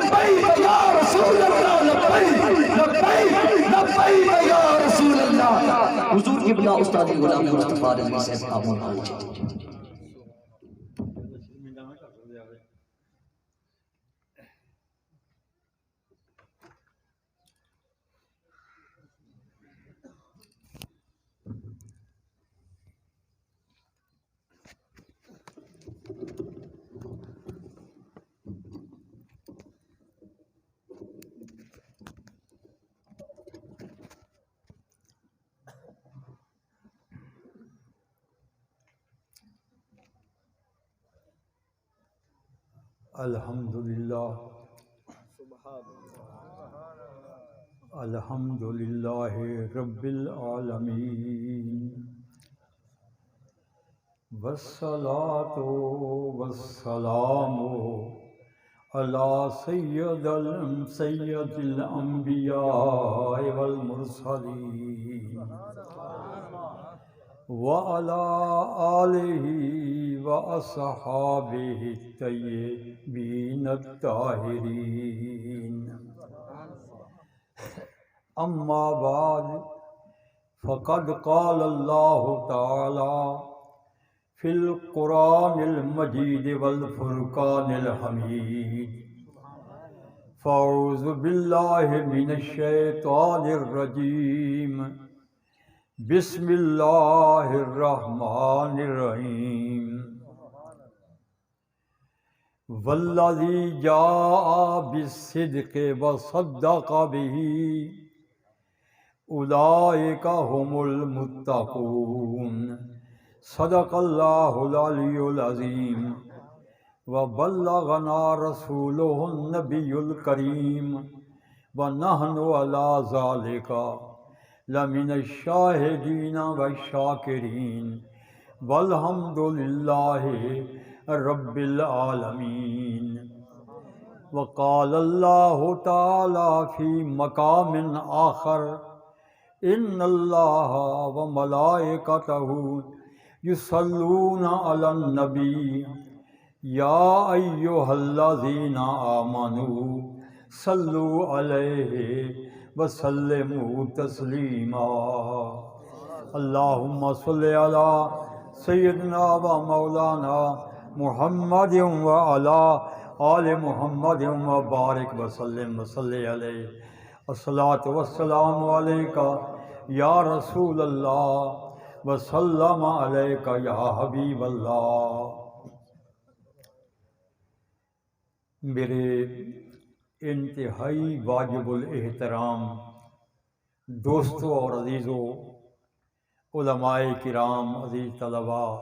لبیک یا رسول اللہ، لبیک لبیک لبیک یا رسول اللہ۔ حضور کی بلا استاد غلام مصطفیٰ رضوی صاحب کا مولا۔ الحمدللہ الحمدللہ رب العالمین، والصلاة والسلام علی سید الانبیاء والمرسلین وعلى آلہ وأصحابہ الطیبین الطاہرین، اما بعد فقد قال اللہ تعالی فی القرآن المجید والفرقان الحمید، فاعوذ باللہ من الشیطان الرجیم، بسم اللہ الرحمن الرحیم، والذی جاء بالصدق وصدق بہ اولئک هم المتقون، صدق اللہ العلی العظیم، وبلغنا رسولہ النبی الکریم، ونحن علی ذلک لمن الشاہدین والشاکرین، والحمد للہ رب العالمین۔ وقال اللہ تعالی فی مقام آخر، ان اللہ وملائکتہ یصلون علی النبی، یا ایہا الذین آمنوا صلوا علیہ وسلموا تسلیما۔ اللہم صل علی سیدنا و مولانا محمد وعلی آل محمد وبارک وسلم وصلی علیہ۔ الصلاۃ والسلام علیک یا رسول اللہ، وسلم علیک یا حبیب اللہ۔ میرے انتہائی واجب الاحترام دوستوں اور عزیزوں، علماء کرام، عزیز طلباء،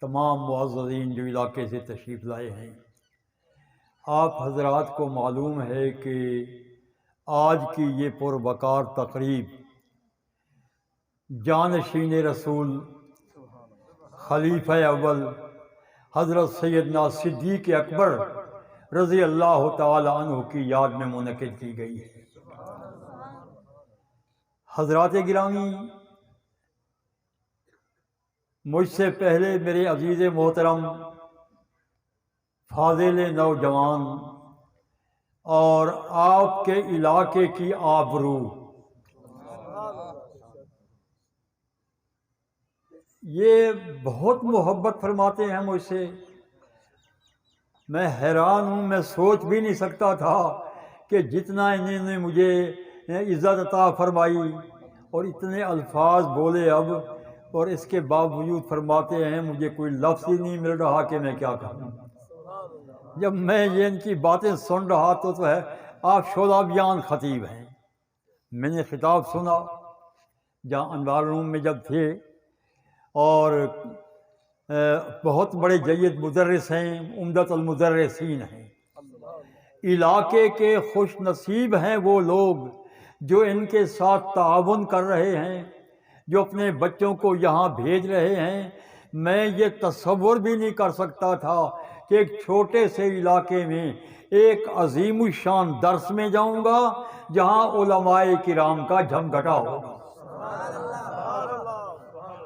تمام معززین جو علاقے سے تشریف لائے ہیں، آپ حضرات کو معلوم ہے کہ آج کی یہ پروقار تقریب جانشین رسول خلیفہ اول حضرت سیدنا صدیق اکبر رضی اللہ تعالی عنہ کی یاد میں منعقد کی گئی ہے۔ حضرات گرامی، مجھ سے پہلے میرے عزیز محترم، فاضل نوجوان اور آپ کے علاقے کی آبرو، یہ بہت محبت فرماتے ہیں مجھ سے۔ میں حیران ہوں، میں سوچ بھی نہیں سکتا تھا کہ جتنا انہوں نے مجھے عزت عطا فرمائی اور اتنے الفاظ بولے اب، اور اس کے باوجود فرماتے ہیں مجھے کوئی لفظ ہی نہیں مل رہا کہ میں کیا کہوں۔ جب میں یہ ان کی باتیں سن رہا تو ہے آپ شعلہ بیان خطیب ہیں۔ میں نے خطاب سنا جہاں انوار روم میں جب تھے، اور بہت بڑے جید مدرس ہیں، عمدۃ المدرسین ہیں۔ علاقے کے خوش نصیب ہیں وہ لوگ جو ان کے ساتھ تعاون کر رہے ہیں، جو اپنے بچوں کو یہاں بھیج رہے ہیں۔ میں یہ تصور بھی نہیں کر سکتا تھا کہ ایک چھوٹے سے علاقے میں ایک عظیم الشان درس میں جاؤں گا جہاں علماء کرام کا جھمگھٹا ہوگا۔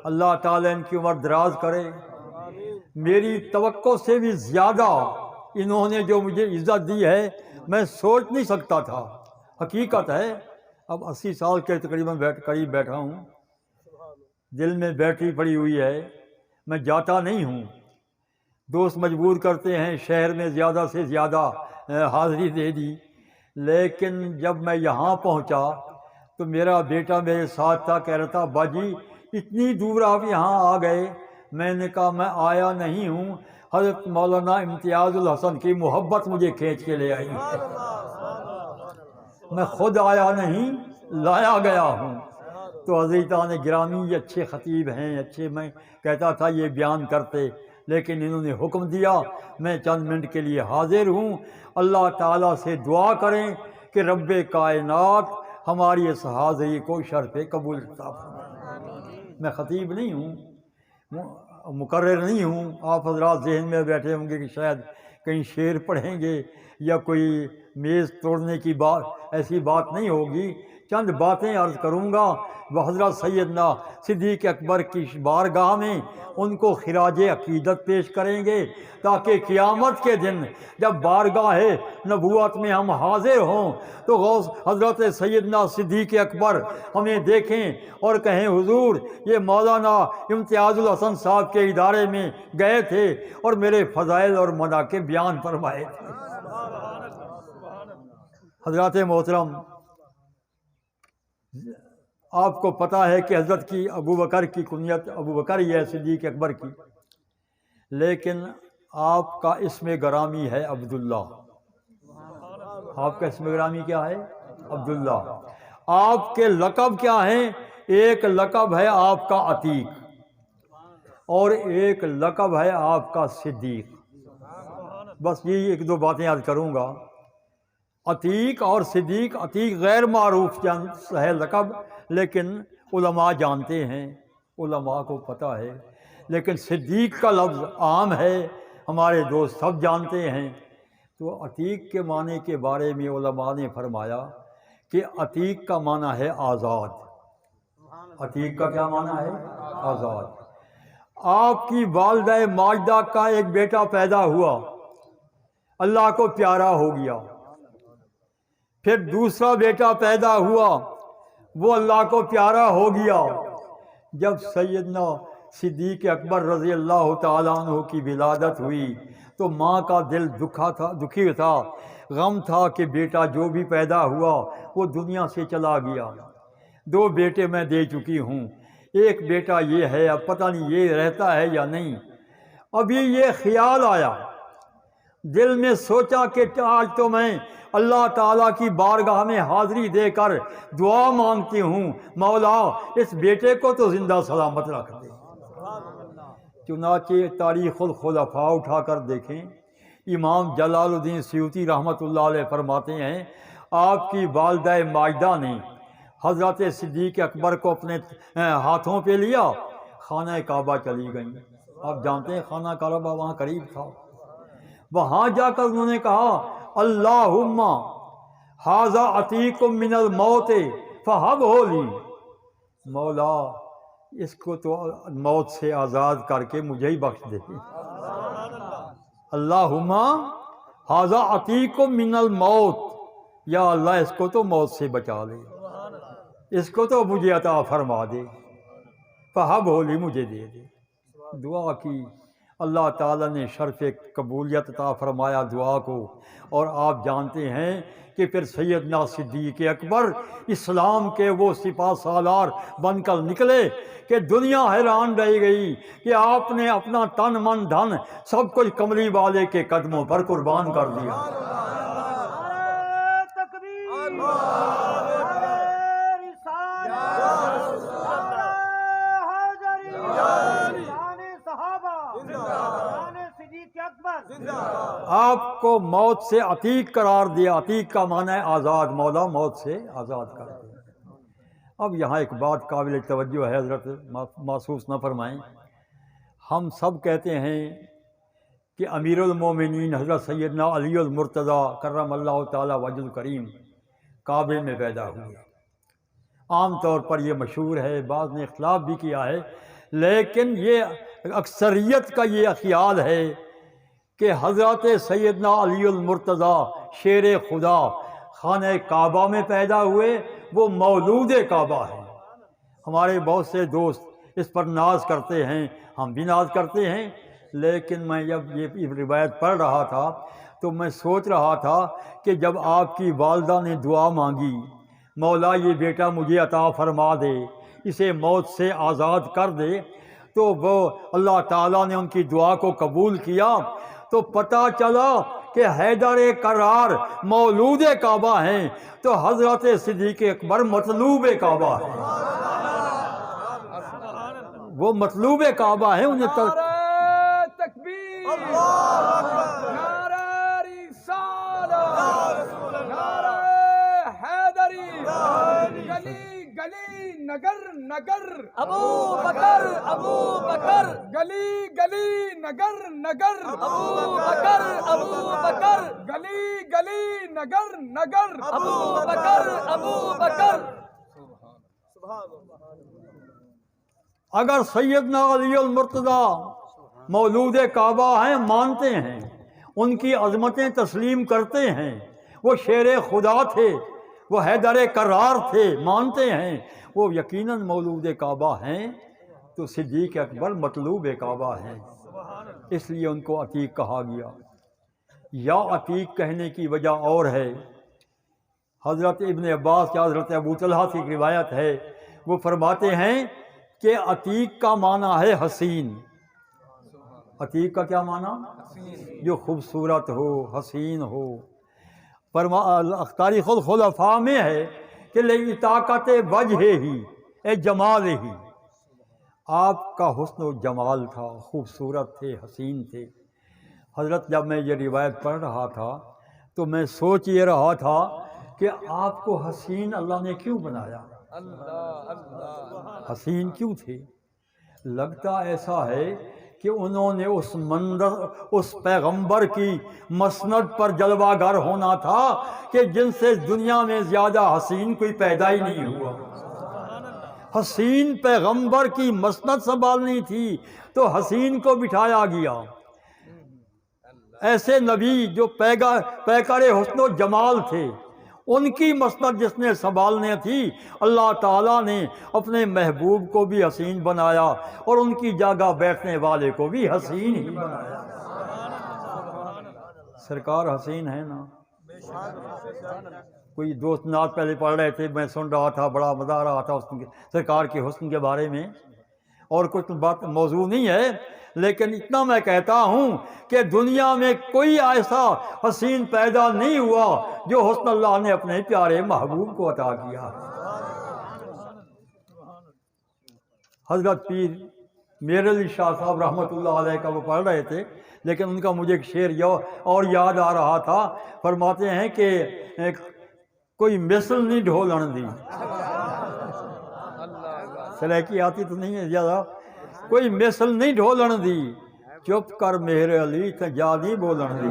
اللہ تعالیٰ ان کی عمر دراز کرے۔ میری توقع سے بھی زیادہ انہوں نے جو مجھے عزت دی ہے میں سوچ نہیں سکتا تھا. حقیقت ہے اب 80 سال کے تقریباً قریب بیٹھا ہوں. دل میں بیٹری پڑی ہوئی ہے، میں جاتا نہیں ہوں. دوست مجبور کرتے ہیں، شہر میں زیادہ سے زیادہ حاضری دے دی، لیکن جب میں یہاں پہنچا تو میرا بیٹا میرے ساتھ تھا. کہہ رہا تھا باجی اتنی دور آپ یہاں آ گئے. میں نے کہا میں آیا نہیں ہوں، حضرت مولانا امتیاز الحسن کی محبت مجھے کھینچ کے لے آئی. میں خود آیا نہیں، لایا گیا ہوں. تو حضرتان گرامی اچھے خطیب ہیں، اچھے، میں کہتا تھا یہ بیان کرتے، لیکن انہوں نے حکم دیا میں چند منٹ کے لیے حاضر ہوں. اللہ تعالیٰ سے دعا کریں کہ رب کائنات ہماری اس حاضری کو شرف قبول عطا فرمائے. میں خطیب نہیں ہوں، مقرر نہیں ہوں. آپ حضرات ذہن میں بیٹھے ہوں گے کہ شاید کہیں شعر پڑھیں گے یا کوئی میز توڑنے کی بات، ایسی بات نہیں ہوگی. چند باتیں عرض کروں گا. وہ حضرت سیدنا صدیق اکبر کی بارگاہ میں ان کو خراج عقیدت پیش کریں گے تاکہ قیامت کے دن جب بارگاہ نبوت میں ہم حاضر ہوں تو غوث حضرت سیدنا صدیق اکبر ہمیں دیکھیں اور کہیں حضور یہ مولانا امتیاز الحسن صاحب کے ادارے میں گئے تھے اور میرے فضائل اور مناقب بیان فرمائے تھے. حضرات محترم، آپ کو پتہ ہے کہ حضرت کی ابو بکر کی کنیت ابو بکر ہی ہے، صدیق اکبر کی، لیکن آپ کا اسم گرامی ہے عبداللہ. آپ کا اسم گرامی کیا ہے؟ عبداللہ. آپ کے لقب کیا ہیں؟ ایک لقب ہے آپ کا عتیق اور ایک لقب ہے آپ کا صدیق. بس یہی ایک دو باتیں عرض کروں گا. عتیق اور صدیق، عتیق غیر معروف ہے لقب، لیکن علماء جانتے ہیں، علماء کو پتہ ہے. لیکن صدیق کا لفظ عام ہے، ہمارے دوست سب جانتے ہیں. تو عتیق کے معنی کے بارے میں علماء نے فرمایا کہ عتیق کا معنی ہے آزاد. عتیق کا کیا معنی ہے؟ آزاد. آپ کی والدہ ماجدہ کا ایک بیٹا پیدا ہوا، اللہ کو پیارا ہو گیا. پھر دوسرا بیٹا پیدا ہوا، وہ اللہ کو پیارا ہو گیا. جب سیدنا صدیق اکبر رضی اللہ تعالیٰ عنہ کی ولادت ہوئی تو ماں کا دل دکھی تھا، غم تھا کہ بیٹا جو بھی پیدا ہوا وہ دنیا سے چلا گیا. 2 بیٹے میں دے چکی ہوں، ایک بیٹا یہ ہے، اب پتہ نہیں یہ رہتا ہے یا نہیں. ابھی یہ خیال آیا، دل میں سوچا کہ آج تو میں اللہ تعالیٰ کی بارگاہ میں حاضری دے کر دعا مانگتی ہوں، مولا اس بیٹے کو تو زندہ سلامت رکھ دے. چنانچہ تاریخ الخلفاء اٹھا کر دیکھیں، امام جلال الدین سیوطی رحمۃ اللہ علیہ فرماتے ہیں آپ کی والدہ ماجدہ نے حضرت صدیق اکبر کو اپنے ہاتھوں پہ لیا، خانہ کعبہ چلی گئیں. آپ جانتے ہیں خانہ کعبہ وہاں قریب تھا. وہاں جا کر انہوں نے کہا اللہم ھذا عتیق من الموت فہبہ لی، مولا اس کو تو موت سے آزاد کر کے مجھے ہی بخش دے. اللہم ھذا عتیق من الموت، یا اللہ اس کو تو موت سے بچا لے، اس کو تو مجھے عطا فرما دے. فہبہ لی، مجھے دے دے. دعا کی، اللہ تعالیٰ نے شرف قبولیت عطا فرمایا دعا کو. اور آپ جانتے ہیں کہ پھر سیدنا صدیق اکبر اسلام کے وہ سپاہ سالار بن کر نکلے کہ دنیا حیران رہ گئی کہ آپ نے اپنا تن من دھن سب کچھ کملی والے کے قدموں پر قربان کر دیا. آپ کو موت سے عتیق قرار دیا. عتیق کا معنی ہے آزاد، مولا موت سے آزاد کر دیا. اب یہاں ایک بات قابل توجہ ہے، حضرت محسوس نہ فرمائیں. ہم سب کہتے ہیں کہ امیر المومنین حضرت سیدنا علی المرتضیٰ کرم اللہ تعالی وجہ الکریم کعبے میں پیدا ہوئے. عام طور پر یہ مشہور ہے، بعض نے اختلاف بھی کیا ہے، لیکن یہ اکثریت کا یہ خیال ہے کہ حضرت سیدنا علی المرتضیٰ شیر خدا خانہ کعبہ میں پیدا ہوئے، وہ مولود کعبہ ہے۔ ہمارے بہت سے دوست اس پر ناز کرتے ہیں، ہم بھی ناز کرتے ہیں، لیکن میں جب یہ روایت پڑھ رہا تھا تو میں سوچ رہا تھا کہ جب آپ کی والدہ نے دعا مانگی، مولا یہ بیٹا مجھے عطا فرما دے، اسے موت سے آزاد کر دے، تو وہ اللہ تعالیٰ نے ان کی دعا کو قبول کیا، تو پتہ چلا کہ حیدر کرار مولود کعبہ ہیں، تو حضرت صدیق اکبر مطلوب کعبہ ہیں، وہ مطلوب کعبہ ہیں، انہیں نعرہ تکبیر، نعرہ رسالت، نعرہ حیدری، گلی گلی نگر نگر ابو بکر، ابو بکر، گلی گلی نگر نگر ابو بکر، ابو بکر، گلی گلی نگر نگر ابو بکر، ابو بکر۔ اگر سیدنا علی المرتضیٰ مولود کعبہ ہیں، مانتے ہیں، ان کی عظمتیں تسلیم کرتے ہیں، وہ شیر خدا تھے، وہ حیدر کرار تھے، مانتے ہیں، وہ یقیناً مولود کعبہ ہیں، تو صدیق اکبر مطلوب کعبہ ہیں، اس لیے ان کو عتیق کہا گیا۔ یا عتیق کہنے کی وجہ اور ہے، حضرت ابن عباس یا حضرت ابو طلحہ کی روایت ہے، وہ فرماتے ہیں کہ عتیق کا معنی ہے حسین۔ عتیق کا کیا معنی؟ جو خوبصورت ہو، حسین ہو۔ تاریخ الخلفاء میں ہے کہ لطاقت وجہ ہی اے جمال ہی، آپ کا حسن و جمال تھا، خوبصورت تھے، حسین تھے۔ حضرت جب میں یہ روایت پڑھ رہا تھا تو میں سوچ یہ رہا تھا کہ آپ کو حسین اللہ نے کیوں بنایا، حسین کیوں تھے؟ لگتا ایسا ہے کہ انہوں نے اس منظر، اس پیغمبر کی مسند پر جلوہ گر ہونا تھا کہ جن سے دنیا میں زیادہ حسین کوئی پیدا ہی نہیں ہوا۔ حسین پیغمبر کی مسند سنبھالنی تھی تو حسین کو بٹھایا گیا۔ ایسے نبی جو پیکر حسن و جمال تھے، ان کی مسند جس نے سنبھالنے تھی، اللہ تعالیٰ نے اپنے محبوب کو بھی حسین بنایا اور ان کی جگہ بیٹھنے والے کو بھی حسین ہی بنایا۔ سرکار حسین ہے نا۔ کوئی دوست نعت پہلے پڑھ رہے تھے، میں سن رہا تھا، بڑا مزہ آ رہا تھا سرکار کے حسن کے بارے میں، اور کچھ بات موضوع نہیں ہے، لیکن اتنا میں کہتا ہوں کہ دنیا میں کوئی ایسا حسین پیدا نہیں ہوا جو حسن اللہ نے اپنے پیارے محبوب کو عطا کیا۔ حضرت پیر میر علی شاہ صاحب رحمۃ اللہ علیہ کا وہ پڑھ رہے تھے، لیکن ان کا مجھے ایک شعر اور یاد آ رہا تھا۔ فرماتے ہیں کہ کوئی مثل نہیں ڈھولن دی، سلیکی آتی تو نہیں ہے زیادہ، کوئی مثل نہیں ڈھولن دی، چپ کر مہر علی تے جا نہیں بولن دی۔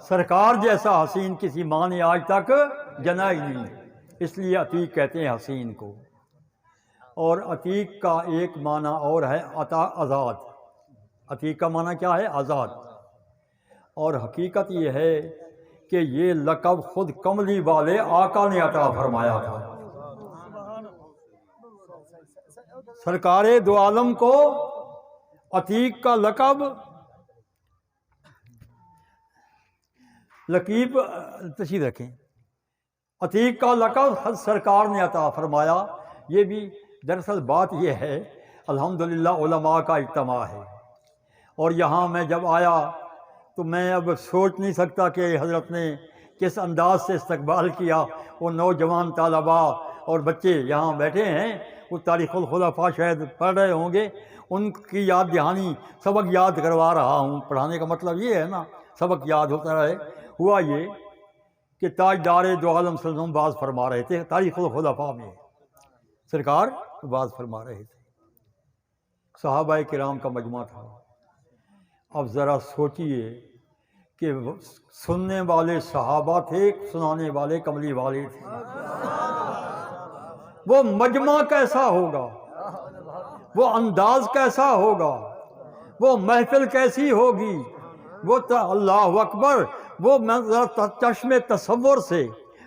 سرکار جیسا حسین کسی ماں نے آج تک جنا ہی نہیں، اس لیے عتیق کہتے ہیں حسین کو۔ اور عتیق کا ایک معنی اور ہے آزاد۔ عتیق کا معنی کیا ہے؟ آزاد۔ اور حقیقت یہ ہے کہ یہ لقب خود کملی والے آقا نے عطا فرمایا تھا۔ سرکار دو عالم کو عتیق کا لقب، لقیب تشریح رکھیں، عتیق کا لقب سرکار نے عطا فرمایا۔ یہ بھی دراصل بات یہ ہے، الحمدللہ علماء کا اجتماع ہے، اور یہاں میں جب آیا تو میں اب سوچ نہیں سکتا کہ حضرت نے کس انداز سے استقبال کیا۔ وہ نوجوان طلباء اور بچے یہاں بیٹھے ہیں، وہ تاریخ الخلفاء شاید پڑھ رہے ہوں گے، ان کی یاد دہانی، سبق یاد کروا رہا ہوں۔ پڑھانے کا مطلب یہ ہے نا، سبق یاد ہوتا رہے۔ ہوا یہ کہ تاجدار دو عالم صلی اللہ علیہ وسلم باز فرما رہے تھے، تاریخ الخلفاء میں سرکار باز فرما رہے تھے، صحابہ کرام کا مجمع تھا۔ اب ذرا سوچئے کہ سننے والے صحابہ تھے، سنانے والے کملی والے تھے، وہ مجمع کیسا ہوگا، وہ انداز کیسا ہوگا، وہ محفل کیسی ہوگی وہ اللہ اکبر، وہ چشم تصور سے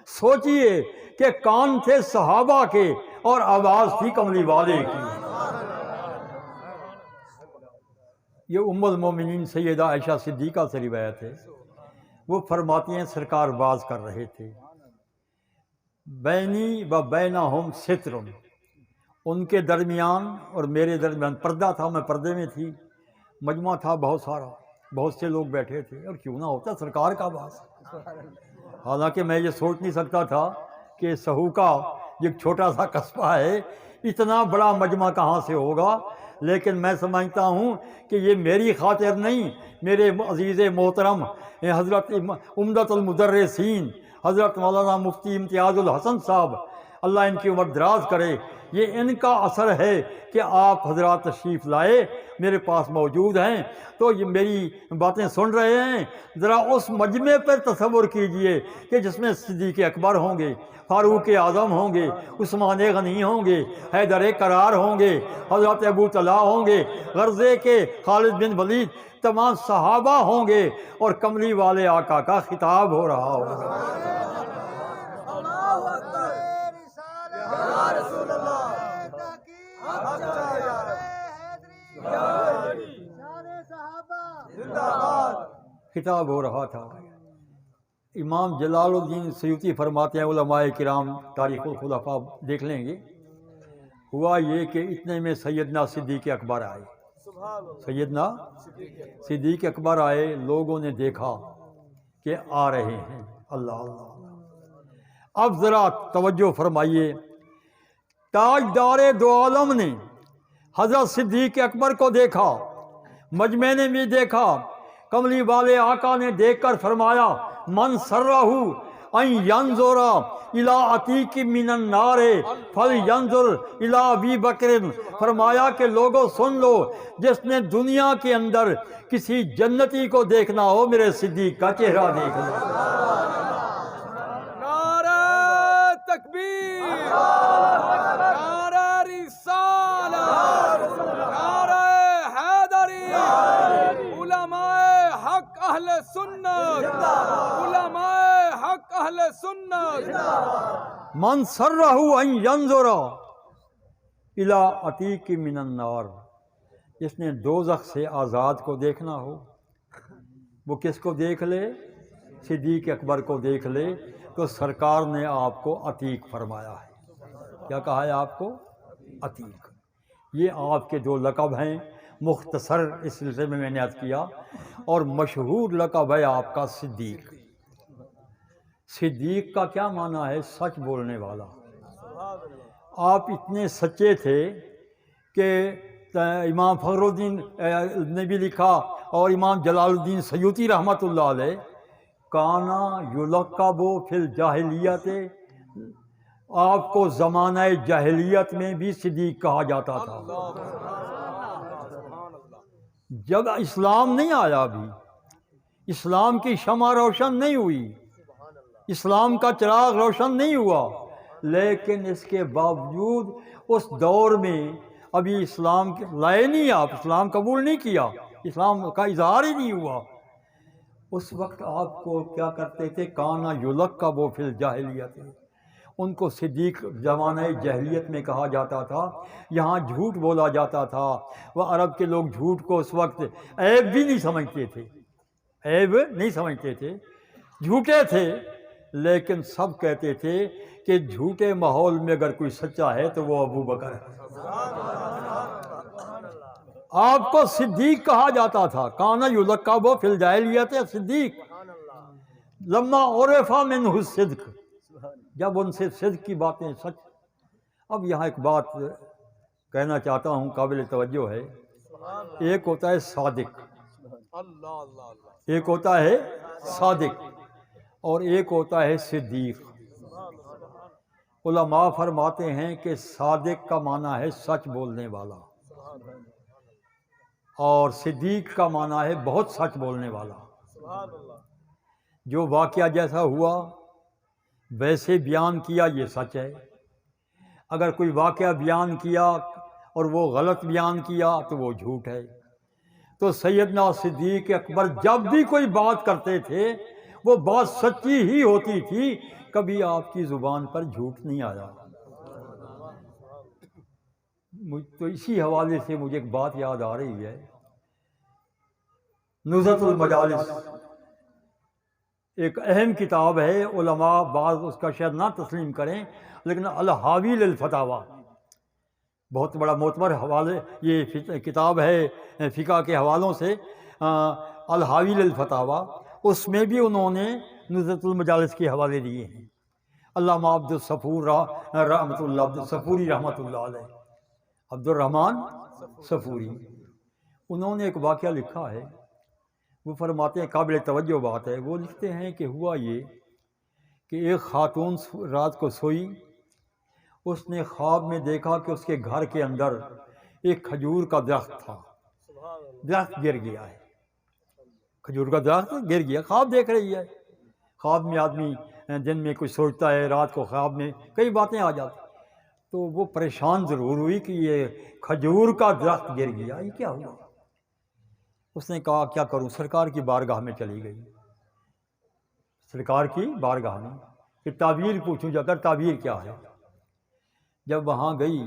سوچئے کہ کان تھے صحابہ کے اور آواز تھی کملی والے کی۔ یہ ام المومنین سیدہ عائشہ صدیقہ سے روایت ہے، وہ فرماتی ہیں سرکار باز کر رہے تھے، بینی و بینہم ستر، ان کے درمیان اور میرے درمیان پردہ تھا، میں پردے میں تھی، مجمع تھا بہت سارا، بہت سے لوگ بیٹھے تھے، اور کیوں نہ ہوتا سرکار کا باز۔ حالانکہ میں یہ سوچ نہیں سکتا تھا کہ سہوکا یہ چھوٹا سا قصبہ ہے، اتنا بڑا مجمع کہاں سے ہوگا، لیکن میں سمجھتا ہوں کہ یہ میری خاطر نہیں، میرے عزیز محترم حضرت عمدۃ المدرسین حضرت مولانا مفتی امتیاز الحسن صاحب، اللہ ان کی عمر دراز کرے، یہ ان کا اثر ہے کہ آپ حضرات تشریف لائے، میرے پاس موجود ہیں، تو یہ میری باتیں سن رہے ہیں۔ ذرا اس مجمع پر تصور کیجئے کہ جس میں صدیق اکبر ہوں گے، فاروق اعظم ہوں گے، عثمان غنی ہوں گے، حیدر کرار ہوں گے، حضرت ابو طلحہ ہوں گے، غرضے کے خالد بن ولید، تمام صحابہ ہوں گے، اور کملی والے آقا کا خطاب ہو رہا ہوگا۔ خطاب ہو رہا تھا۔ امام جلال الدین سیوطی فرماتے ہیں، علماء کرام تاریخ الخلفاء دیکھ لیں گے، ہوا یہ کہ اتنے میں سیدنا صدیق اکبر آئے، سیدنا صدیق اکبر آئے، لوگوں نے دیکھا کہ آ رہے ہیں، اللہ اللہ۔ اب ذرا توجہ فرمائیے، تاجدار دو عالم نے حضرت صدیق اکبر کو دیکھا، مجمع نے بھی دیکھا، کملی والے آقا نے دیکھ کر فرمایا، من سرہ ان ینظر الی عتیق من النار فلینظر الی ابی بکر، فرمایا کہ لوگوں سن لو، جس نے دنیا کے اندر کسی جنتی کو دیکھنا ہو، میرے صدیق کا چہرہ دیکھ لو۔ نعرہ تکبیر، نعرہ رسالت، نعرہ حیدری، علماء حق اہل سنت، علماء حق اہل سنت۔ من سرہ ان ینظر الی عتیق من النار، جس نے دوزخ سے آزاد کو دیکھنا ہو، وہ کس کو دیکھ لے؟ صدیق اکبر کو دیکھ لے۔ تو سرکار نے آپ کو عتیق فرمایا ہے۔ کیا کہا ہے آپ کو؟ عتیق۔ یہ آپ کے دو لقب ہیں، مختصر اس سلسلے میں نے عرض کیا، اور مشہور لقب ہے آپ کا صدیق۔ صدیق کا کیا معنی ہے؟ سچ بولنے والا۔ آپ اتنے سچے تھے کہ امام فخر الدین نے بھی لکھا، اور امام جلال الدین سیوطی رحمۃ اللہ علیہ، کانا یلقب فی الجاہلیت، آپ کو زمانہ جاہلیت میں بھی صدیق کہا جاتا تھا۔ جب اسلام نہیں آیا، ابھی اسلام کی شمع روشن نہیں ہوئی، اسلام کا چراغ روشن نہیں ہوا، لیکن اس کے باوجود اس دور میں ابھی اسلام لائے نہیں، آپ اسلام قبول نہیں کیا، اسلام کا اظہار ہی نہیں ہوا، اس وقت آپ کو کیا کرتے تھے؟ کانا یلقب فی الجاہلیت، ان کو صدیق زمانہ جاہلیت میں کہا جاتا تھا۔ یہاں جھوٹ بولا جاتا تھا، وہ عرب کے لوگ جھوٹ کو اس وقت عیب بھی نہیں سمجھتے تھے، عیب نہیں سمجھتے تھے، جھوٹے تھے، لیکن سب کہتے تھے کہ جھوٹے ماحول میں اگر کوئی سچا ہے تو وہ ابو بکر ہے۔ آپ کو صدیق کہا جاتا تھا، کانا یلقب فی الجاہلیت صدیق، لما عرف منہ الصدق، جب ان سے صدق کی باتیں سچ۔ اب یہاں ایک بات کہنا چاہتا ہوں، قابل توجہ ہے، ایک ہوتا ہے صادق، ایک ہوتا ہے صادق، اور ایک ہوتا ہے صدیق۔ علماء فرماتے ہیں کہ صادق کا معنی ہے سچ بولنے والا، اور صدیق کا معنی ہے بہت سچ بولنے والا۔ جو واقعہ جیسا ہوا ویسے بیان کیا، یہ سچ ہے۔ اگر کوئی واقعہ بیان کیا اور وہ غلط بیان کیا تو وہ جھوٹ ہے۔ تو سیدنا صدیق اکبر جب بھی کوئی بات کرتے تھے وہ بات سچی ہی ہوتی تھی، کبھی آپ کی زبان پر جھوٹ نہیں آیا۔ تو اسی حوالے سے مجھے ایک بات یاد آ رہی ہے، نزہۃ المجالس ایک اہم کتاب ہے، علماء بعض اس کا شاید نہ تسلیم کریں، لیکن الحاوی للفتاوی بہت بڑا معتبر حوالے، یہ کتاب ہے فقہ کے حوالوں سے، الحاوی للفتاوی، اس میں بھی انہوں نے نزہۃ المجالس کے حوالے دیے ہیں۔ علامہ عبد الصفور رحمۃ اللہ، عبد الصفوری رحمۃ اللہ علیہ، عبد الرحمن صفوری، انہوں نے ایک واقعہ لکھا ہے، وہ فرماتے ہیں قابل توجہ بات ہے، وہ لکھتے ہیں کہ ہوا یہ کہ ایک خاتون رات کو سوئی، اس نے خواب میں دیکھا کہ اس کے گھر کے اندر ایک کھجور کا درخت تھا، درخت گر گیا ہے، کھجور کا درخت گر گیا، خواب دیکھ رہی ہے۔ خواب میں آدمی دن میں کچھ سوچتا ہے، رات کو خواب میں کئی باتیں آ جاتی، تو وہ پریشان ضرور ہوئی کہ یہ کھجور کا درخت گر گیا، یہ کیا ہوا؟ اس نے کہا کیا کروں، سرکار کی بارگاہ میں چلی گئی، سرکار کی بارگاہ میں کہ تعبیر پوچھوں جا کر، تعبیر کیا ہے؟ جب وہاں گئی،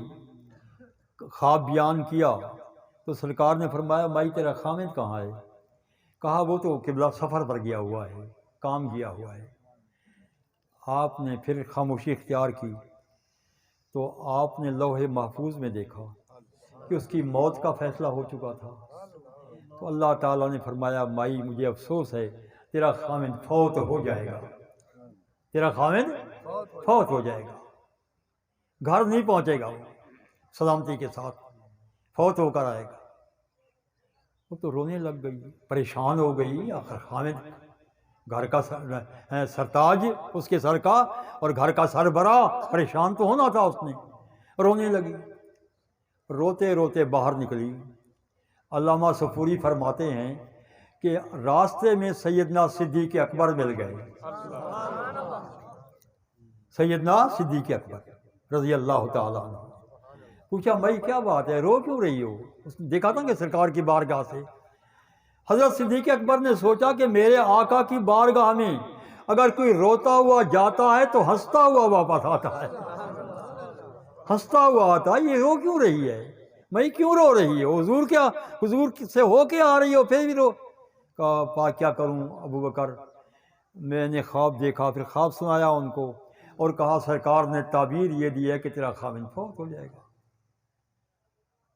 خواب بیان کیا تو سرکار نے فرمایا مائی تیرا خامد کہاں ہے؟ کہا وہ تو قبلہ سفر پر گیا ہوا ہے، کام گیا ہوا ہے۔ آپ نے پھر خاموشی اختیار کی تو آپ نے لوح محفوظ میں دیکھا کہ اس کی موت کا فیصلہ ہو چکا تھا، تو اللہ تعالیٰ نے فرمایا مائی مجھے افسوس ہے، تیرا خامد فوت ہو جائے گا، تیرا خامد فوت ہو جائے گا، گھر نہیں پہنچے گا، وہ سلامتی کے ساتھ فوت ہو کر آئے گا۔ وہ تو رونے لگ گئی، پریشان ہو گئی، آخر خامد گھر کا سرتاج اس کے سر کا اور گھر کا سربراہ، پریشان تو ہونا تھا اس نے، رونے لگی، روتے روتے باہر نکلی۔ علامہ صفوری فرماتے ہیں کہ راستے میں سیدنا صدیق اکبر مل گئے، سیدنا صدیق اکبر رضی اللہ تعالیٰ عنہ۔ پوچھا بھائی کیا بات ہے، رو کیوں رہی ہو؟ اس نے دیکھا تھا کہ سرکار کی بارگاہ سے، حضرت صدیق اکبر نے سوچا کہ میرے آقا کی بارگاہ میں اگر کوئی روتا ہوا جاتا ہے تو ہنستا ہوا واپس آتا ہے، ہنستا ہوا آتا ہے، یہ رو کیوں رہی ہے، میں کیوں رو رہی ہے؟ حضور کیا، حضور سے ہو کے آ رہی ہو پھر بھی رو؟ کہا کیا کروں ابو بکر، میں نے خواب دیکھا، پھر خواب سنایا ان کو اور کہا سرکار نے تعبیر یہ دی ہے کہ تیرا خامد فوت ہو جائے گا۔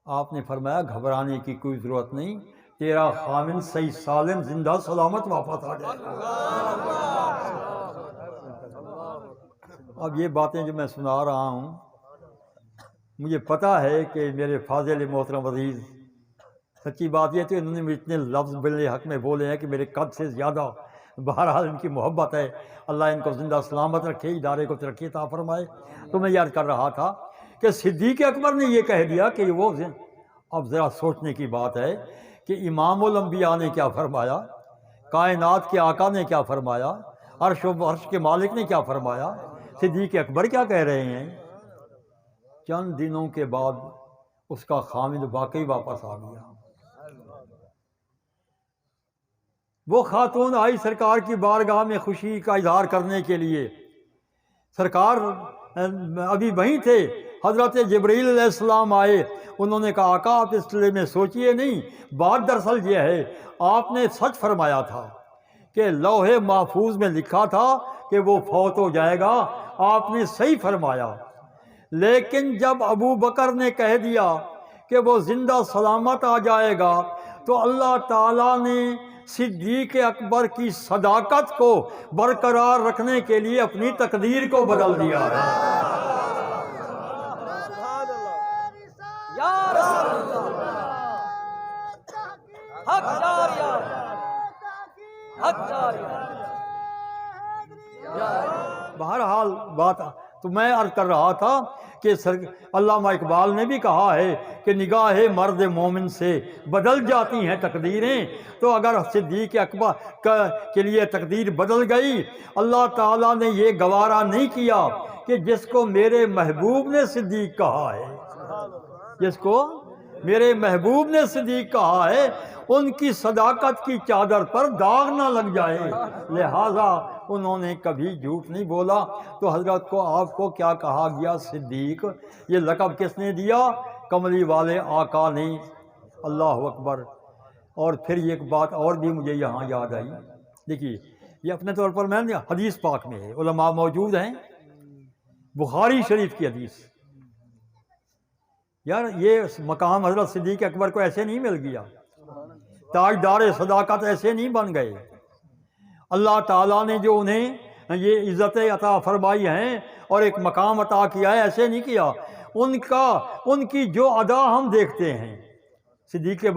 آپ نے فرمایا گھبرانے کی کوئی ضرورت نہیں، تیرا خامد صحیح سالم زندہ سلامت واپس آ جائے گا۔ اب یہ باتیں جو میں سنا رہا ہوں، مجھے پتہ ہے کہ میرے فاضل محترم عزیز، سچی بات یہ تو انہوں نے اتنے لفظ میرے حق میں بولے ہیں کہ میرے قد سے زیادہ، بہرحال ان کی محبت ہے، اللہ ان کو زندہ سلامت رکھے، ادارے کو ترقی عطا فرمائے۔ تو میں یاد کر رہا تھا کہ صدیق اکبر نے یہ کہہ دیا کہ وہ، اب ذرا سوچنے کی بات ہے کہ امام الانبیاء نے کیا فرمایا، کائنات کے آقا نے کیا فرمایا، عرش و عرش کے مالک نے کیا فرمایا، صدیق اکبر کیا کہہ رہے ہیں۔ چند دنوں کے بعد اس کا خامد واقعی واپس آ گیا۔ وہ خاتون آئی سرکار کی بارگاہ میں خوشی کا اظہار کرنے کے لیے، سرکار ابھی وہیں تھے، حضرت جبرائیل علیہ السلام آئے، انہوں نے کہا آقا آپ اس سلسلے میں سوچئے نہیں، بات دراصل یہ ہے آپ نے سچ فرمایا تھا کہ لوح محفوظ میں لکھا تھا کہ وہ فوت ہو جائے گا، آپ نے صحیح فرمایا، لیکن جب ابو بکر نے کہہ دیا کہ وہ زندہ سلامت آ جائے گا تو اللہ تعالیٰ نے صدیق اکبر کی صداقت کو برقرار رکھنے کے لیے اپنی تقدیر کو بدل دیا ہے۔ یا رسول اللہ، حق جاریہ، حق جاریہ۔ بہرحال بات تو میں عرض کر رہا تھا کہ علامہ اقبال نے بھی کہا ہے کہ نگاہ مرد مومن سے بدل جاتی ہیں تقدیریں، تو اگر صدیق اکبر کے لیے تقدیر بدل گئی، اللہ تعالیٰ نے یہ گوارا نہیں کیا کہ جس کو میرے محبوب نے صدیق کہا ہے، جس کو میرے محبوب نے صدیق کہا ہے ان کی صداقت کی چادر پر داغ نہ لگ جائے، لہٰذا انہوں نے کبھی جھوٹ نہیں بولا۔ تو حضرت کو آپ کو کیا کہا گیا صدیق؟ یہ لقب کس نے دیا؟ کملی والے آقا نے۔ اللہ اکبر۔ اور پھر یہ ایک بات اور بھی مجھے یہاں یاد آئی، دیکھیے یہ اپنے طور پر میں نے حدیث پاک میں ہے، علماء موجود ہیں، بخاری شریف کی حدیث۔ یار یہ مقام حضرت صدیق اکبر کو ایسے نہیں مل گیا، تاجدار صداقت ایسے نہیں بن گئے۔ اللہ تعالیٰ نے جو انہیں یہ عزت عطا فرمائی ہیں اور ایک مقام عطا کیا ہے، ایسے نہیں کیا۔ ان کی جو ادا ہم دیکھتے ہیں، صدیق کے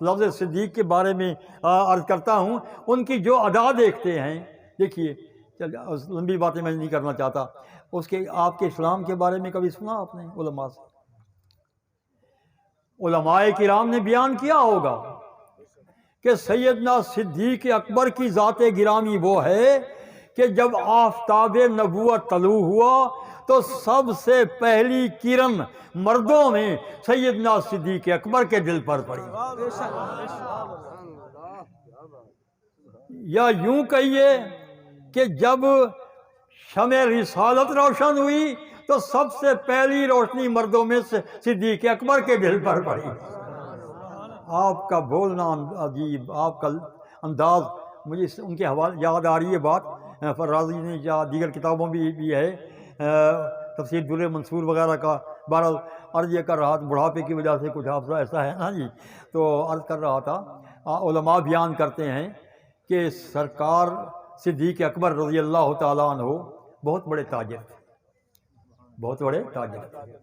لفظ صدیق کے بارے میں عرض کرتا ہوں، ان کی جو ادا دیکھتے ہیں، دیکھیے لمبی باتیں میں نہیں کرنا چاہتا، اس کے آپ کے اسلام کے بارے میں کبھی سنا آپ نے علماء سے؟ علماء کرام نے بیان کیا ہوگا کہ سیدنا صدیق اکبر کی ذات گرامی وہ ہے کہ جب آفتاب نبوت طلوع ہوا تو سب سے پہلی کرن مردوں میں سیدنا صدیق اکبر کے دل پر پڑی، یا یوں کہیے کہ جب شمع رسالت روشن ہوئی تو سب سے پہلی روشنی مردوں میں صدیق اکبر کے دل پر پڑی۔ آپ کا بولنا عجیب، آپ کا انداز، مجھے ان کے حوالے یاد آ رہی ہے بات، فرازی نے یا دیگر کتابوں بھی ہے، تفسیر در منصور وغیرہ کا، بہرحال عرض یہ کر رہا تھا، بڑھاپے کی وجہ سے کچھ حافظہ ایسا ہے نا جی، تو عرض کر رہا تھا علماء بیان کرتے ہیں کہ سرکار صدیق اکبر رضی اللہ تعالیٰ عنہ بہت بڑے تاجر تھے، بہت بڑے تاجر تھے،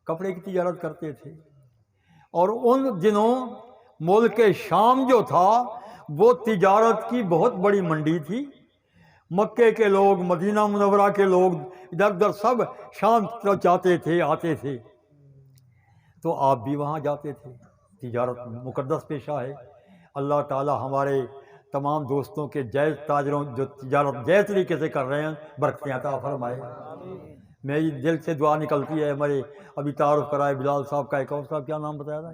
کپڑے کی تجارت کرتے تھے، اور ان دنوں ملک شام جو تھا وہ تجارت کی بہت بڑی منڈی تھی۔ مکے کے لوگ، مدینہ منورہ کے لوگ، ادھر ادھر سب شام جاتے تھے، آتے تھے، تو آپ بھی وہاں جاتے تھے۔ تجارت مقدس پیشہ ہے۔ اللہ تعالی ہمارے تمام دوستوں کے جائز تاجروں جو تجارت جائز طریقے سے کر رہے ہیں برکتیں عطا فرمائے۔ میری دل سے دعا نکلتی ہے، ہمارے ابھی تعارف کرائے بلال صاحب کا، ایک اور صاحب کیا نام بتایا تھا؟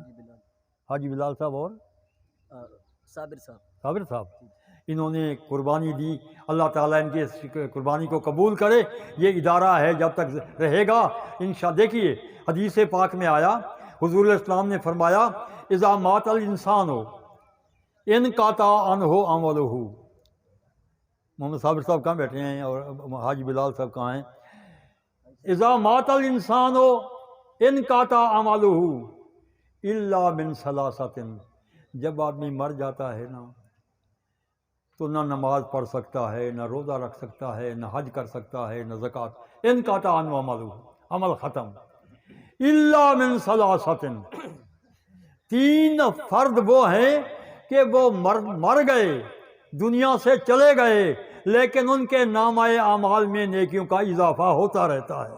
حاجی بلال صاحب اور صابر صاحب، انہوں نے قربانی دی، اللہ تعالیٰ ان کی قربانی کو قبول کرے۔ یہ ادارہ ہے جب تک رہے گا انشاء۔ دیکھیے حدیث پاک میں آیا، حضور علیہ السلام نے فرمایا اذا مات الانسان انقطع عنہ عملہ۔ محمد صابر صاحب کہاں بیٹھے ہیں اور حاجی بلال صاحب کہاں ہیں؟ اذا مات الانسان انقطع عملہ الا من ثلاثۃ، جب آدمی مر جاتا ہے نا تو نہ نماز پڑھ سکتا ہے، نہ روزہ رکھ سکتا ہے، نہ حج کر سکتا ہے، نہ زکوٰۃ، انقطع عنہ عملہ، عمل ختم۔ الا من ثلاثۃ، تین فرد وہ ہیں کہ وہ مر گئے، دنیا سے چلے گئے، لیکن ان کے نامہ اعمال میں نیکیوں کا اضافہ ہوتا رہتا ہے۔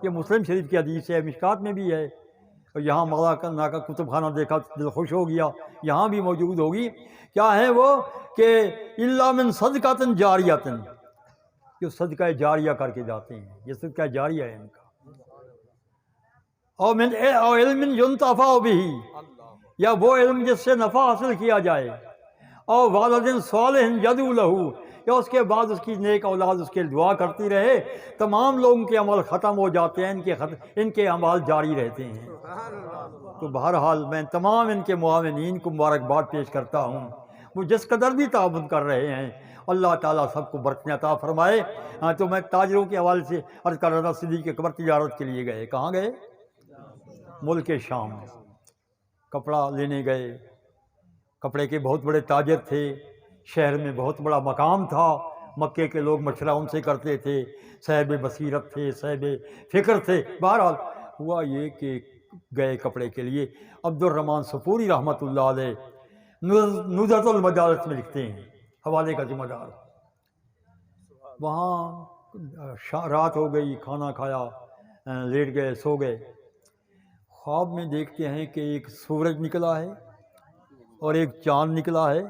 یہ مسلم شریف کی حدیث ہے، مشکات میں بھی ہے، اور یہاں مولانا کا کتب خانہ دیکھا دل خوش ہو گیا، یہاں بھی موجود ہوگی۔ کیا ہے وہ کہ الا من صدقۃ جاریۃ، جو صدقہ جاریہ کر کے جاتے ہیں، یہ صدقہ جاریہ ہے ان کا۔ اور من علم ينتفع بہ، یا وہ علم جس سے نفع حاصل کیا جائے، اور والد صالح یدعو لہ، یا اس کے بعد اس کی نیک اولاد اس کے دعا کرتی رہے۔ تمام لوگوں کے عمل ختم ہو جاتے ہیں، ان کے اعمال جاری رہتے ہیں۔ تو بہرحال میں تمام ان کے معاونین کو مبارکباد پیش کرتا ہوں، وہ جس قدر بھی تعاون کر رہے ہیں، اللہ تعالیٰ سب کو برکتیں عطا فرمائے۔ تو میں تاجروں کے حوالے سے عرض کر رہا تھا، صدیق اکبر تجارت کے لیے گئے، کہاں گئے؟ ملک شام، کپڑا لینے گئے۔ کپڑے کے بہت بڑے تاجر تھے، شہر میں بہت بڑا مقام تھا، مکے کے لوگ مشورہ ان سے کرتے تھے، صاحب بصیرت تھے، صاحب فکر تھے۔ بہرحال ہوا یہ کہ گئے کپڑے کے لیے۔ عبد الرحمن صفوری رحمۃ اللہ علیہ نزہۃ المجالس میں لکھتے ہیں، حوالے کا ذمہ دار۔ وہاں رات ہو گئی، کھانا کھایا، لیٹ گئے، سو گئے۔ خواب میں دیکھتے ہیں کہ ایک سورج نکلا ہے اور ایک چاند نکلا ہے،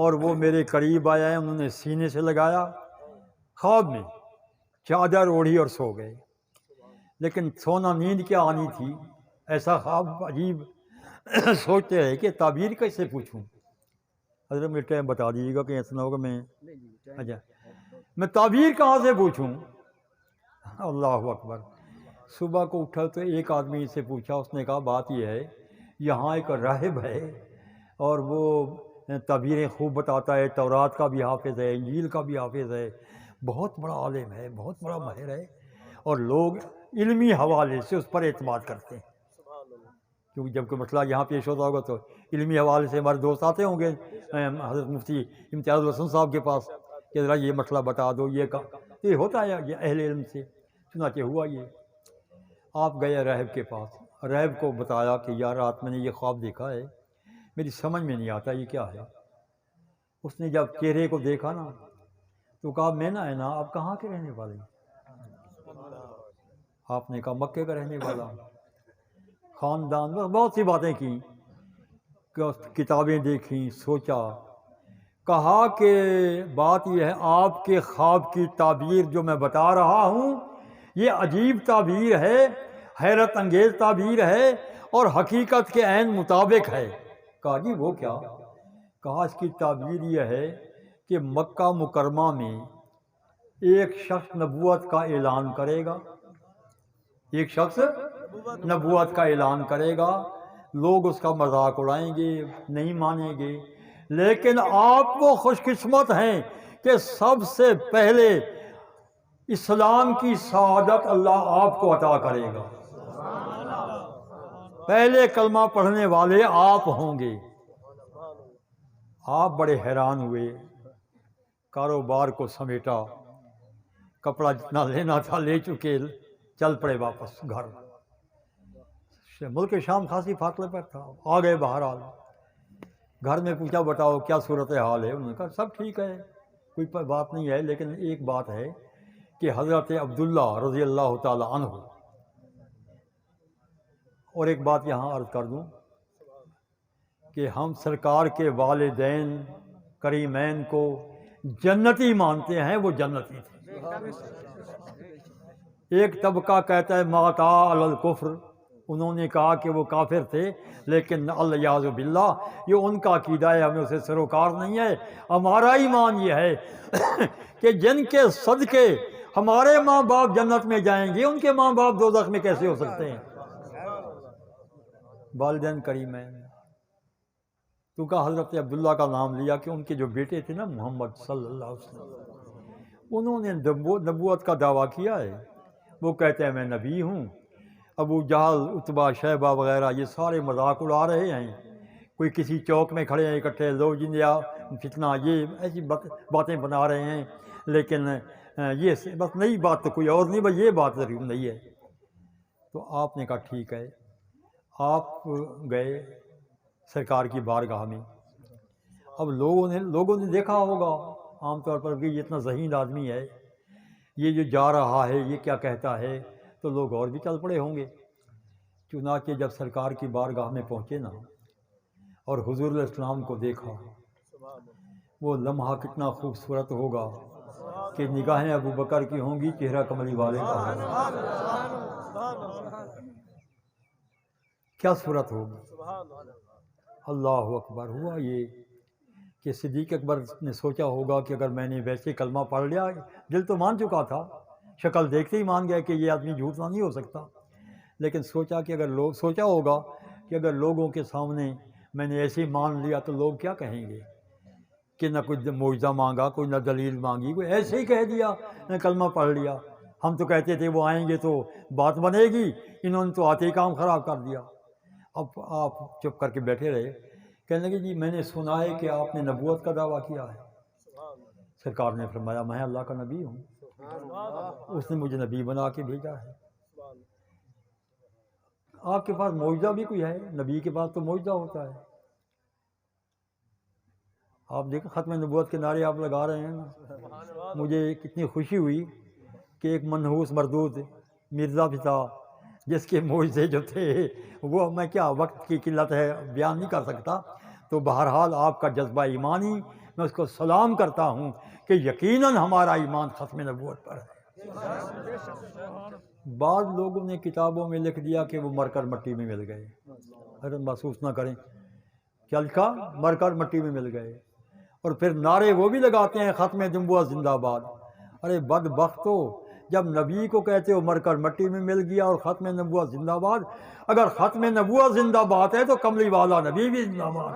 اور وہ میرے قریب آیا ہے، انہوں نے سینے سے لگایا۔ خواب میں چادر اوڑھی اور سو گئے۔ لیکن سونا نیند کیا آنی تھی، ایسا خواب عجیب سوچتے رہے کہ تعبیر کیسے پوچھوں. حضرت مجھے ٹائم بتا دیجیے گا کہ ایسا نہ ہوگا اچھا میں تعبیر کہاں سے پوچھوں. اللہ اکبر. صبح کو اٹھا تو ایک آدمی سے پوچھا، اس نے کہا بات یہ ہے یہاں ایک راہب ہے اور وہ تعبیریں خوب بتاتا ہے، تورات کا بھی حافظ ہے، انجیل کا بھی حافظ ہے، بہت بڑا عالم ہے، بہت بڑا ماہر ہے، اور لوگ علمی حوالے سے اس پر اعتماد کرتے ہیں. کیونکہ جب کوئی مسئلہ یہاں پیش ہوتا ہوگا تو علمی حوالے سے ہمارے دوست آتے ہوں گے حضرت مفتی امتیاز الحسن صاحب کے پاس کہ ذرا یہ مسئلہ بتا دو، یہ ہوتا ہے یہ اہل علم سے. چنانچہ ہوا یہ، آپ گئے راہب کے پاس، راہب کو بتایا کہ یار رات میں نے یہ خواب دیکھا ہے، میری سمجھ میں نہیں آتا یہ کیا ہے. اس نے جب چہرے کو دیکھا نا تو کہا میں نا ہے نا آپ کہاں کے رہنے والے ہیں؟ آپ نے کہا مکے کا رہنے والا ہوں. خاندان بہت سی باتیں کی، کتابیں دیکھیں، سوچا، کہا کہ بات یہ ہے آپ کے خواب کی تعبیر جو میں بتا رہا ہوں یہ عجیب تعبیر ہے، حیرت انگیز تعبیر ہے اور حقیقت کے عین مطابق ہے. کہا جی وہ کیا؟ کہا اس کی تعبیر یہ ہے کہ مکہ مکرمہ میں ایک شخص نبوت کا اعلان کرے گا، ایک شخص نبوت کا اعلان کرے گا، لوگ اس کا مذاق اڑائیں گے، نہیں مانیں گے، لیکن آپ وہ خوش قسمت ہیں کہ سب سے پہلے اسلام کی سعادت اللہ آپ کو عطا کرے گا. پہلے کلمہ پڑھنے والے آپ ہوں گے. آپ بڑے حیران ہوئے، کاروبار کو سمیٹا، کپڑا جتنا لینا تھا لے چکے، چل پڑے واپس گھر. ملک شام خاصی فاصلے پر تھا، آ گئے بہرحال. گھر میں پوچھا بتاؤ کیا صورت حال ہے؟ انہوں نے کہا سب ٹھیک ہے، کوئی بات نہیں ہے، لیکن ایک بات ہے کہ حضرت عبداللہ رضی اللہ تعالی عنہ، اور ایک بات یہاں عرض کر دوں کہ ہم سرکار کے والدین کریمین کو جنتی مانتے ہیں، وہ جنتی تھے. ایک طبقہ کہتا ہے ماتا علی الکفر، انہوں نے کہا کہ وہ کافر تھے، لیکن الیاذ باللہ یہ ان کا عقیدہ ہے، ہمیں اسے سروکار نہیں ہے. ہمارا ایمان یہ ہے کہ جن کے صدقے ہمارے ماں باپ جنت میں جائیں گے ان کے ماں باپ دوزخ میں کیسے ہو سکتے ہیں؟ والدین کریمین. تو کہا حضرت عبداللہ کا نام لیا کہ ان کے جو بیٹے تھے نا محمد صلی اللہ علیہ وسلم، انہوں نے نبوت کا دعویٰ کیا ہے. وہ کہتے ہیں میں نبی ہوں. ابو جہل، عتبہ، شیبہ وغیرہ یہ سارے مذاق اڑا رہے ہیں. کوئی کسی چوک میں کھڑے ہیں اکٹھے، لو جنیا فتنہ، یہ ایسی باتیں بنا رہے ہیں، لیکن یہ بس نئی بات تو کوئی اور نہیں، بس یہ بات ضرور نہیں ہے. تو آپ نے کہا ٹھیک ہے. آپ گئے سرکار کی بارگاہ میں. اب لوگوں نے دیکھا ہوگا عام طور پر کہ یہ اتنا ذہین آدمی ہے، یہ جو جا رہا ہے یہ کیا کہتا ہے، تو لوگ اور بھی چل پڑے ہوں گے. چنانچہ جب سرکار کی بارگاہ میں پہنچے نا اور حضور علیہ السلام کو دیکھا، وہ لمحہ کتنا خوبصورت ہوگا کہ نگاہیں ابو بکر کی ہوں گی، چہرہ کملی والے کا ہوگا. کیا صورت ہوگی؟ اللہ اکبر. ہوا یہ کہ صدیق اکبر نے سوچا ہوگا کہ اگر میں نے ویسے کلمہ پڑھ لیا، دل تو مان چکا تھا، شکل دیکھتے ہی مان گیا کہ یہ آدمی جھوٹا نہیں ہو سکتا، لیکن سوچا کہ سوچا ہوگا کہ اگر لوگوں کے سامنے میں نے ایسے ہی مان لیا تو لوگ کیا کہیں گے کہ نہ کوئی معجزہ مانگا، کوئی نہ دلیل مانگی، کوئی ایسے ہی کہہ دیا کلمہ پڑھ لیا. ہم تو کہتے تھے وہ آئیں گے تو بات بنے گی، انہوں نے تو آتے ہی کام خراب کر دیا. اب آپ چپ کر کے بیٹھے رہے. کہنے لگے جی میں نے سنا ہے کہ آپ نے نبوت کا دعویٰ کیا ہے. سرکار نے فرمایا میں اللہ کا نبی ہوں، اس نے مجھے نبی بنا کے بھیجا ہے. آپ کے پاس معجزہ بھی کوئی ہے؟ نبی کے پاس تو معجزہ ہوتا ہے. آپ دیکھیں ختم نبوت کے نعرے آپ لگا رہے ہیں نا. مجھے کتنی خوشی ہوئی کہ ایک منحوس مردود مرزا بھی تھا جس کے معجزے جو تھے وہ میں کیا وقت کی قلت ہے بیان نہیں کر سکتا. تو بہرحال آپ کا جذبہ ایمانی میں اس کو سلام کرتا ہوں کہ یقیناً ہمارا ایمان ختم نبوت پر ہے. بعض لوگوں نے کتابوں میں لکھ دیا کہ وہ مر کر مٹی میں مل گئے. حضرت محسوس نہ کریں، کیا لکھا؟ مر کر مٹی میں مل گئے. اور پھر نعرے وہ بھی لگاتے ہیں ختم نبوت زندہ باد. ارے بدبختو، جب نبی کو کہتے ہو مر کر مٹی میں مل گیا اور ختم نبوت زندہ باد، اگر ختم نبوت زندہ باد ہے تو کملی والا نبی بھی زندہ باد،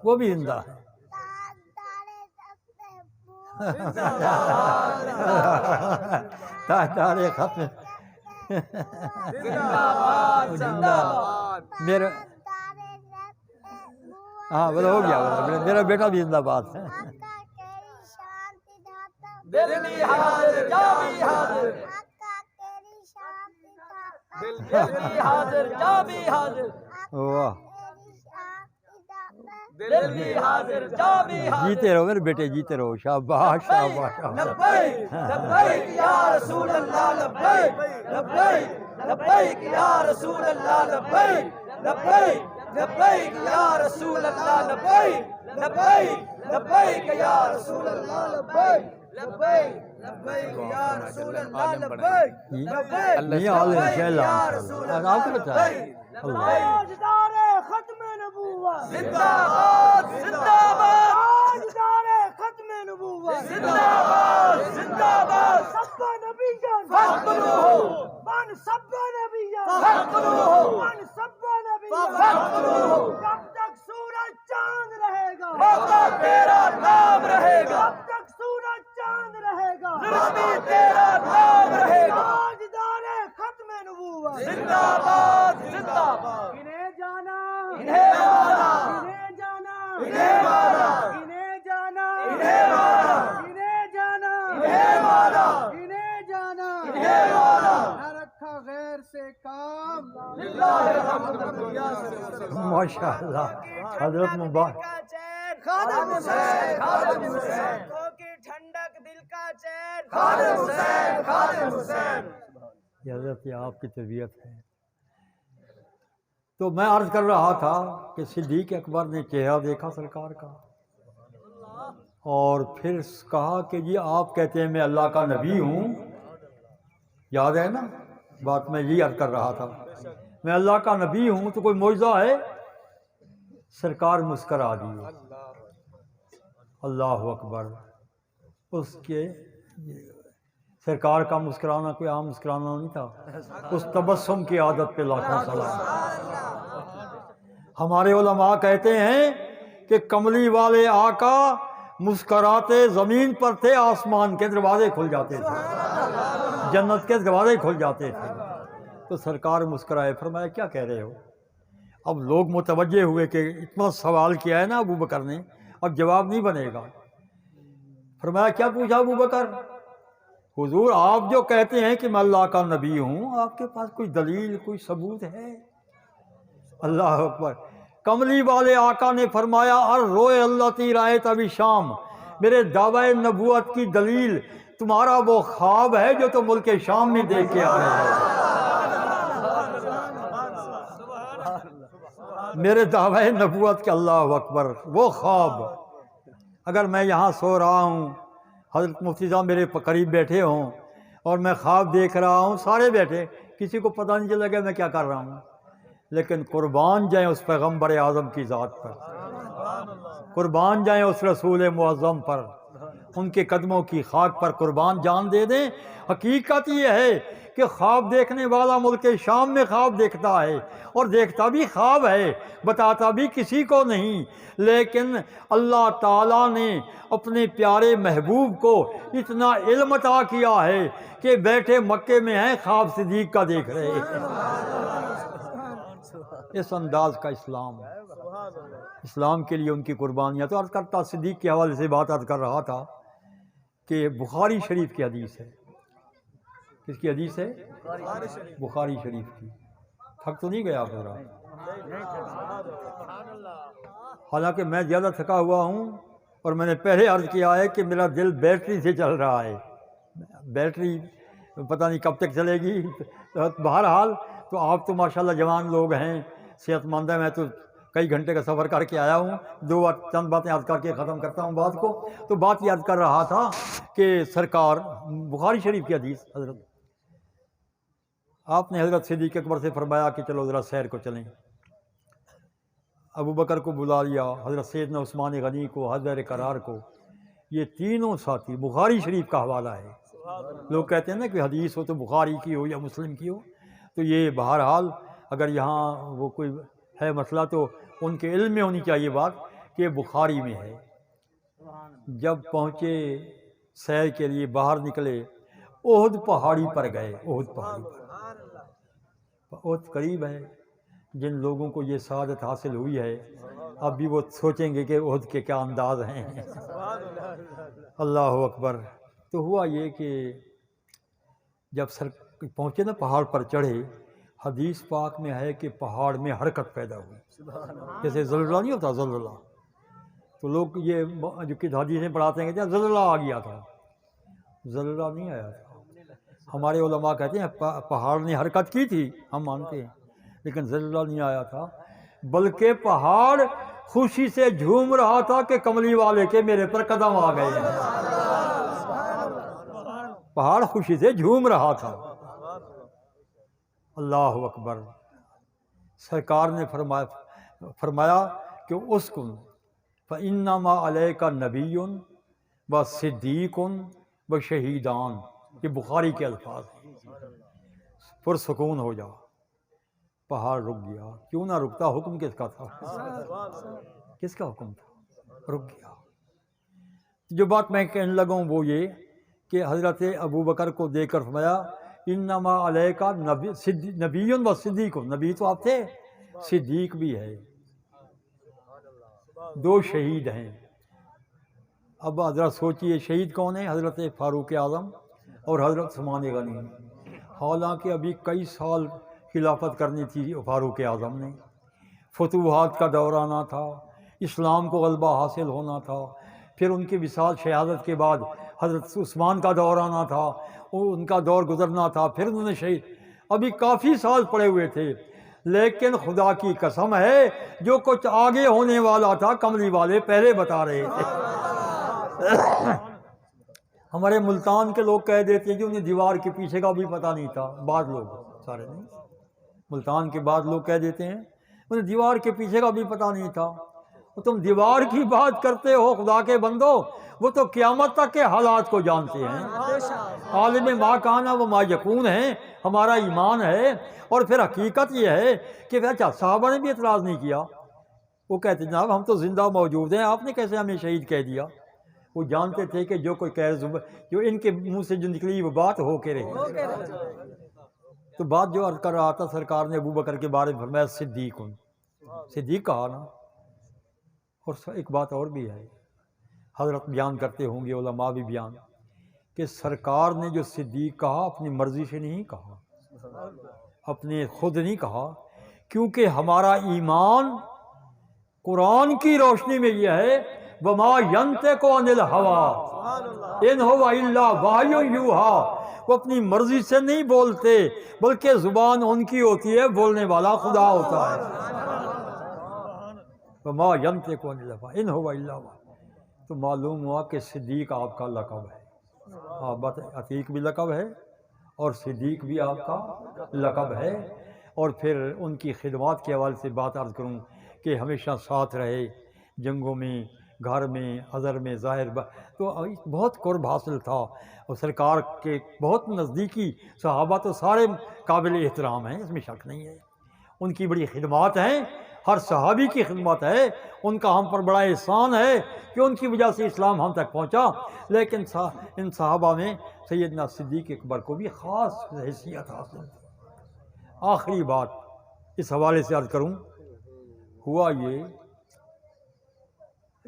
وہ بھی زندہ ہے. تارے ختم میرا، ہاں بولو ہو گیا، میرا بیٹا بھی زندہ باد ہے. دل بھی حاضر جا بھی حاضر، دل بھی حاضر جا بھی حاضر، واہ، دل بھی حاضر جا بھی حاضر. جیتے رہو میرے بیٹے، جیتے رہو. شاباش شاباش شاباش. لبیک لبیک یا رسول اللہ، لبیک لبیک لبیک یا رسول اللہ، لبیک لبیک لبیک یا رسول اللہ، لبیک لبیک لبیک یا رسول اللہ، لبیک لبیک لبیک یا رسول اللہ، لبیک نہیں عالم شہلا آپ کو بتا تاجدار ختم نبوت زندہ باد، زندہ باد، تاجدار ختم نبوت زندہ باد، زندہ باد. سب نبی جان فخرو من سب نبی جان فخرو من سب نبی جان فخرو. جب تک سورج چاند رہے گا جب تک تیرا نام رہے گا، جب تک سورج چاند رہے گا رسمی تیرا نام رہے گا. تاجدار ختم نبوت زندہ باد، زندہ باد. انہیں جانا، انہیں مانا، انہیں جانا، انہیں مانا، انہیں جانا، انہیں مانا، انہیں جانا، انہیں مانا، انہیں جانا، انہیں مانا. نہ رکھا غیر سے کام، للہ الحمد. ماشاء اللہ. حضرت مبارک خادم حسین، خادم حسین، آنکھوں کی ٹھنڈک دل کا چین، خادم حسین، خادم حسین. یہ حضرت آپ کی طبیعت ہے. تو میں عرض کر رہا تھا کہ صدیق اکبر نے چہرہ دیکھا سرکار کا، اور پھر کہا کہ جی آپ کہتے ہیں میں اللہ کا نبی ہوں. یاد ہے نا بات؟ میں یہی عرض کر رہا تھا میں اللہ کا نبی ہوں تو کوئی معجزہ ہے؟ سرکار مسکرا دیے. اللہ اکبر. اس کے سرکار کا مسکرانا کوئی عام مسکرانا نہیں تھا، اس تبسم کی عادت پہ لاکھوں سلام. ہمارے علماء کہتے ہیں کہ کملی والے آقا مسکراتے زمین پر تھے، آسمان کے دروازے کھل جاتے تھے، جنت کے دروازے کھل جاتے تھے. تو سرکار مسکرائے، فرمایا کیا کہہ رہے ہو؟ اب لوگ متوجہ ہوئے کہ اتنا سوال کیا ہے نا ابو بکر نے، اب جواب نہیں بنے گا. فرمایا کیا پوچھا ابو بکر؟ حضور آپ جو کہتے ہیں کہ میں اللہ کا نبی ہوں، آپ کے پاس کوئی دلیل، کوئی ثبوت ہے؟ اللہ اکبر. کملی والے آقا نے فرمایا روئے اللہ تی رائے تبھی شام، میرے دعوی نبوت کی دلیل تمہارا وہ خواب ہے جو تم ملک شام میں دیکھ کے آئے ہو. میرے دعوی نبوت کے، اللہ اکبر، وہ خواب. اگر میں یہاں سو رہا ہوں، حضرت مفتی صاحب میرے قریب بیٹھے ہوں اور میں خواب دیکھ رہا ہوں، سارے بیٹھے، کسی کو پتہ نہیں چلے گا میں کیا کر رہا ہوں، لیکن قربان جائیں اس پیغمبر اعظم کی ذات پر، قربان جائیں اس رسول معظم پر، ان کے قدموں کی خاک پر قربان جان دے دیں. حقیقت یہ ہے کہ خواب دیکھنے والا ملک شام میں خواب دیکھتا ہے، اور دیکھتا بھی خواب ہے، بتاتا بھی کسی کو نہیں. لیکن اللہ تعالیٰ نے اپنے پیارے محبوب کو اتنا علم عطا کیا ہے کہ بیٹھے مکے میں ہیں، خواب صدیق کا دیکھ رہے ہیں. اس انداز کا اسلام ہے. اسلام کے لیے ان کی قربانیاں. تو عرض کرتا، صدیق کے حوالے سے بات عرض کر رہا تھا کہ بخاری شریف کی حدیث ہے. کس کی حدیث ہے؟ بخاری شریف کی. تھک تو نہیں گیا پورا؟ حالانکہ میں زیادہ تھکا ہوا ہوں، اور میں نے پہلے عرض کیا ہے کہ میرا دل بیٹری سے چل رہا ہے. بیٹری پتہ نہیں کب تک چلے گی. بہرحال تو آپ تو ماشاءاللہ جوان لوگ ہیں، صحت مند ہیں، میں تو کئی گھنٹے کا سفر کر کے آیا ہوں، چند باتیں یاد کر کے ختم کرتا ہوں بات کو. تو بات یاد کر رہا تھا کہ سرکار بخاری شریف کی حدیث، حضرت آپ نے حضرت صدیق اکبر سے فرمایا کہ چلو ذرا سیر کو چلیں. ابو بکر کو بلا لیا، حضرت سیدنا عثمان غنی کو، حضرت قرار کو. یہ تینوں ساتھی، بخاری شریف کا حوالہ ہے. لوگ کہتے ہیں نا کہ حدیث ہو تو بخاری کی ہو یا مسلم کی ہو، تو یہ بہرحال اگر یہاں وہ کوئی ہے مسئلہ تو ان کے علم میں ہونی چاہیے بات کہ بخاری میں ہے. جب پہنچے سیر کے لیے باہر نکلے، احد پہاڑی پر گئے. احد پہاڑی پر، احد قریب ہے. جن لوگوں کو یہ سعادت حاصل ہوئی ہے اب بھی وہ سوچیں گے کہ احد کے کیا انداز ہیں. اللہ اکبر. تو ہوا یہ کہ جب پہنچے نا پہاڑ پر چڑھے، حدیث پاک میں ہے کہ پہاڑ میں حرکت پیدا ہوئی، جیسے زلزلہ نہیں ہوتا زلزلہ. تو لوگ یہ جو کہ حدیثیں پڑھاتے ہیں کہ زلزلہ آ گیا تھا. زلزلہ نہیں آیا تھا. ہمارے علماء کہتے ہیں پہاڑ نے حرکت کی تھی، ہم مانتے ہیں، لیکن زلزلہ نہیں آیا تھا، بلکہ پہاڑ خوشی سے جھوم رہا تھا کہ کملی والے کے میرے پر قدم آ گئے ہیں. پہاڑ خوشی سے جھوم رہا تھا. اللہ اکبر. سرکار نے فرمایا کہ اسکن فإنما علیک نبی و صدیق و شہیدان. یہ بخاری کے الفاظ ہیں. پرسکون ہو جا. پہاڑ رک گیا. کیوں نہ رکتا؟ حکم کس کا تھا؟ کس کا حکم تھا؟ رک گیا. جو بات میں کہنے لگا ہوں وہ یہ کہ حضرت ابو بکر کو دیکھ کر فرمایا انما علیک نبی و صدیق. نبی تو آپ تھے، صدیق بھی ہے، دو شہید ہیں. اب حضرت سوچئے شہید کون ہیں؟ حضرت فاروق اعظم اور حضرت عثمان غنی. حالانکہ ابھی کئی سال خلافت کرنی تھی فاروق اعظم نے، فتوحات کا دور آنا تھا، اسلام کو غلبہ حاصل ہونا تھا. پھر ان کی وصال شہادت کے بعد حضرت عثمان کا دور آنا تھا، ان کا دور گزرنا تھا، پھر انہوں نے شہید. ابھی کافی سال پڑے ہوئے تھے. لیکن خدا کی قسم ہے جو کچھ آگے ہونے والا تھا کملی والے پہلے بتا رہے تھے. ہمارے ملتان کے لوگ کہہ دیتے ہیں کہ انہیں دیوار کے پیچھے کا بھی پتہ نہیں تھا. بعض لوگ، سارے نہیں، ملتان کے بعد لوگ کہہ دیتے ہیں انہیں دیوار کے پیچھے کا بھی پتہ نہیں تھا. تم دیوار کی بات کرتے ہو خدا کے بندو، وہ تو قیامت تک کے حالات کو جانتے ہیں. عالم ما کانا و ما یکون ہیں، ہمارا ایمان ہے. اور پھر حقیقت یہ ہے کہ اچھا صحابہ نے بھی اعتراض نہیں کیا. وہ کہتے جناب ہم تو زندہ موجود ہیں، آپ نے کیسے ہمیں شہید کہہ دیا؟ وہ جانتے تھے کہ جو کوئی جو ان کے منہ سے جو نکلی وہ بات ہو کے رہی. تو بات جو عرض کر رہا تھا، سرکار نے ابو بکر کے بارے میں فرمایا صدیق. صدیق کہا نا. اور ایک بات اور بھی ہے، حضرت بیان کرتے ہوں گے، علماء بھی بیان، کہ سرکار نے جو صدیق کہا اپنی مرضی سے نہیں کہا، اپنے خود نہیں کہا، کیونکہ ہمارا ایمان قرآن کی روشنی میں یہ ہے وَمَا يَنْطِقُ عَنِ الْهَوَىٰ إِنْ هُوَ إِلَّا وَحْيٌ يُوحَىٰ. وہ اپنی مرضی سے نہیں بولتے، بلکہ زبان ان کی ہوتی ہے، بولنے والا خدا ہوتا ہے. وَمَا يَنْطِقُ عَنِ الْهَوَىٰ إِنْ هُوَ إِلَّا وَحْيٌ. تو معلوم ہوا کہ صدیق آپ کا لقب ہے. بات عتیق بھی لقب ہے اور صدیق بھی آپ کا لقب ہے. اور پھر ان کی خدمات کے حوالے سے بات عرض کروں کہ ہمیشہ ساتھ رہے، جنگوں میں، گھر میں، حضر میں، ظاہر تو بہت قرب حاصل تھا. اور سرکار کے بہت نزدیکی صحابہ تو سارے قابل احترام ہیں، اس میں شک نہیں ہے. ان کی بڑی خدمات ہیں، ہر صحابی کی خدمت ہے. ان کا ہم پر بڑا احسان ہے کہ ان کی وجہ سے اسلام ہم تک پہنچا. لیکن ان صحابہ میں سیدنا صدیق اکبر کو بھی خاص حیثیت حاصل تھی. آخری بات اس حوالے سے عرض کروں، ہوا یہ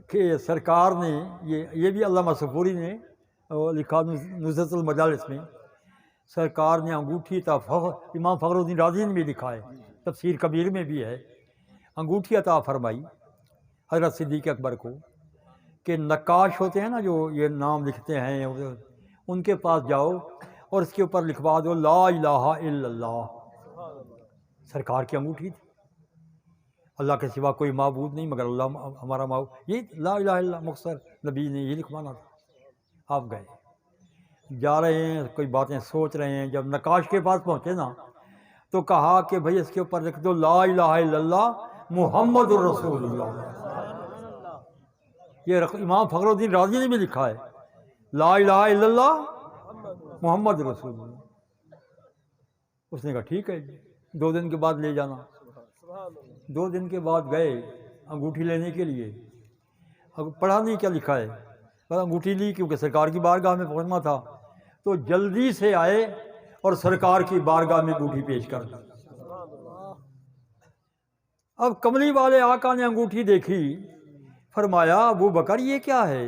کہ سرکار نے یہ بھی علامہ صفوری نے لکھا نزہۃ المجالس میں، سرکار نے انگوٹھی عطا، امام فخر الدین رازی نے بھی لکھا ہے، تفسیر کبیر میں بھی ہے، انگوٹھی عطا فرمائی حضرت صدیق اکبر کو کہ نقاش ہوتے ہیں نا جو یہ نام لکھتے ہیں، ان کے پاس جاؤ اور اس کے اوپر لکھوا دو لا الہ الا اللہ. سرکار کی انگوٹھی تھی. اللہ کے سوا کوئی معبود نہیں مگر اللہ ہمارا معبود، یہ لا الہ الا مختصر نبی نے یہ لکھوانا تھا۔ آپ گئے، جا رہے ہیں، کوئی باتیں سوچ رہے ہیں، جب نقاش کے پاس پہنچے نا تو کہا کہ بھائی اس کے اوپر لکھ دو لا الہ الا اللہ محمد الرسول اللہ۔ یہ امام فخر الدین رازی نے بھی لکھا ہے، لا الہ الا اللہ محمد رسول اللہ۔ اس نے کہا ٹھیک ہے جی، 2 دن کے بعد لے جانا۔ 2 دن کے بعد گئے انگوٹھی لینے کے لیے، اب پڑھا نہیں کیا لکھا ہے، بس انگوٹھی لی کیونکہ سرکار کی بارگاہ میں پہنچنا تھا، تو جلدی سے آئے اور سرکار کی بارگاہ میں انگوٹھی پیش کر دی۔ اب کملی والے آقا نے انگوٹھی دیکھی، فرمایا ابو بکر یہ کیا ہے؟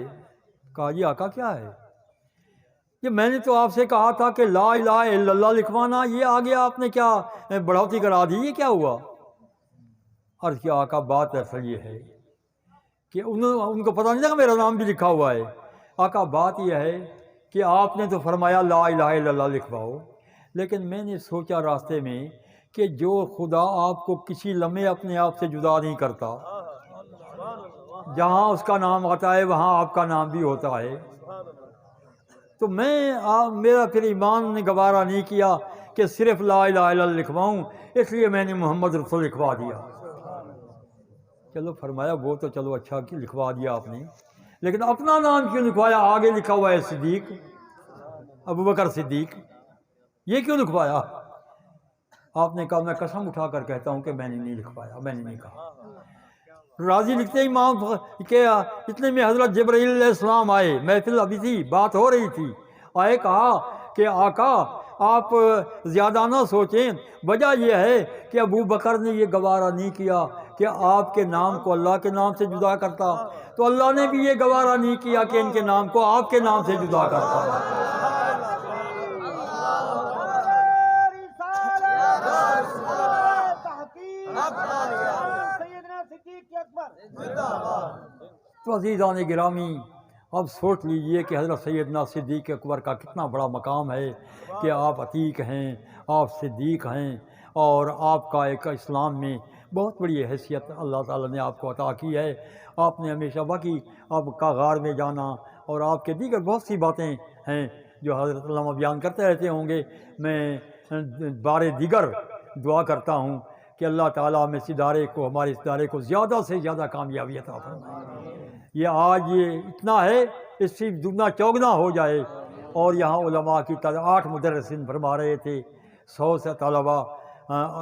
کہا جی آقا کیا ہے؟ یہ میں نے تو آپ سے کہا تھا کہ لا الہ الا اللہ لکھوانا، یہ آگے آپ نے کیا بڑھوتی کرا دی، یہ کیا ہوا؟ عرض کیا آقا بات اصل یہ ہے کہ ان کو پتہ نہیں تھا کہ میرا نام بھی لکھا ہوا ہے۔ آقا بات یہ ہے کہ آپ نے تو فرمایا لا الہ الا اللہ لکھواؤ، لیکن میں نے سوچا راستے میں کہ جو خدا آپ کو کسی لمحے اپنے آپ سے جدا نہیں کرتا، جہاں اس کا نام آتا ہے وہاں آپ کا نام بھی ہوتا ہے، تو میرا پھر ایمان نے گوارا نہیں کیا کہ صرف لا الہ الا اللہ لکھواؤں، اس لیے میں نے محمد رسول لکھوا دیا۔ چلو فرمایا وہ تو چلو اچھا کہ لکھوا دیا آپ نے، لیکن اپنا نام کیوں لکھوایا؟ آگے لکھا ہوا ہے صدیق، ابو بکر صدیق، یہ کیوں لکھوایا؟ آپ نے کہا میں قسم اٹھا کر کہتا ہوں کہ میں نے نہیں لکھوایا، میں نے نہیں کہا۔ راضی لکھتے ہی امام کہ اتنے میں حضرت جبرائیل علیہ السلام آئے، محفل ابھی تھی، بات ہو رہی تھی، آئے کہا کہ آقا آپ زیادہ نہ سوچیں، وجہ یہ ہے کہ ابو بکر نے یہ گوارا نہیں کیا کہ آپ کے نام کو اللہ کے نام سے جدا کرتا، تو اللہ نے بھی یہ گوارا نہیں کیا کہ ان کے نام کو آپ کے نام سے جدا کرتا۔ تو عزیزان گرامی اب سوچ لیجئے کہ حضرت سیدنا صدیق اکبر کا کتنا بڑا مقام ہے کہ آپ عتیق ہیں، آپ صدیق ہیں، اور آپ کا ایک اسلام میں بہت بڑی حیثیت اللہ تعالیٰ نے آپ کو عطا کی ہے۔ آپ نے ہمیشہ باقی آپ کا غار میں جانا اور آپ کے دیگر بہت سی باتیں ہیں جو حضرت علامہ بیان کرتے رہتے ہوں گے۔ میں بار دیگر دعا کرتا ہوں کہ اللہ تعالیٰ ہمیں ہمارے اس ادارے کو زیادہ سے زیادہ کامیابی عطا فرمائے۔ یہ آج یہ اتنا ہے، اس سے دگنا چوگنا ہو جائے، اور یہاں علماء کی 8 مدرسین فرما رہے تھے، 100 سے طلباء۔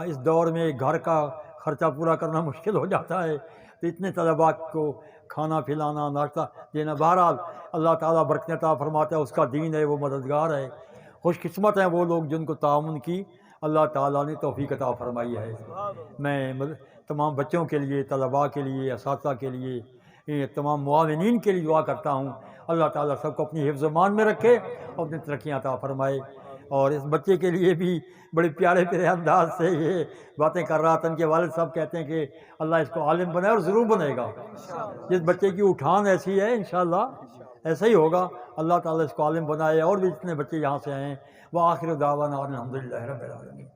اس دور میں گھر کا خرچہ پورا کرنا مشکل ہو جاتا ہے، تو اتنے طلباء کو کھانا پلانا، ناشتہ دینا، بہرحال اللہ تعالیٰ برکت عطا فرماتا ہے، اس کا دین ہے، وہ مددگار ہے۔ خوش قسمت ہیں وہ لوگ جن کو تعاون کی اللہ تعالیٰ نے توفیق عطا فرمائی ہے۔ میں تمام بچوں کے لیے، طلباء کے لیے، اساتذہ کے لیے، تمام معاونین کے لیے دعا کرتا ہوں، اللہ تعالیٰ سب کو اپنی حفظ و امان میں رکھے، اپنی ترقیاں عطا فرمائے۔ اور اس بچے کے لیے بھی بڑے پیارے پیارے انداز سے یہ باتیں کر رہا تھا، ان کے والد صاحب کہتے ہیں کہ اللہ اس کو عالم بنائے، اور ضرور بنے گا۔ جس بچے کی اٹھان ایسی ہے انشاءاللہ ایسا ہی ہوگا، اللہ تعالیٰ اس کو عالم بنائے، اور بھی جتنے بچے یہاں سے آئے ہیں۔ وآخر دعوانا الحمدللہ رب العالمین۔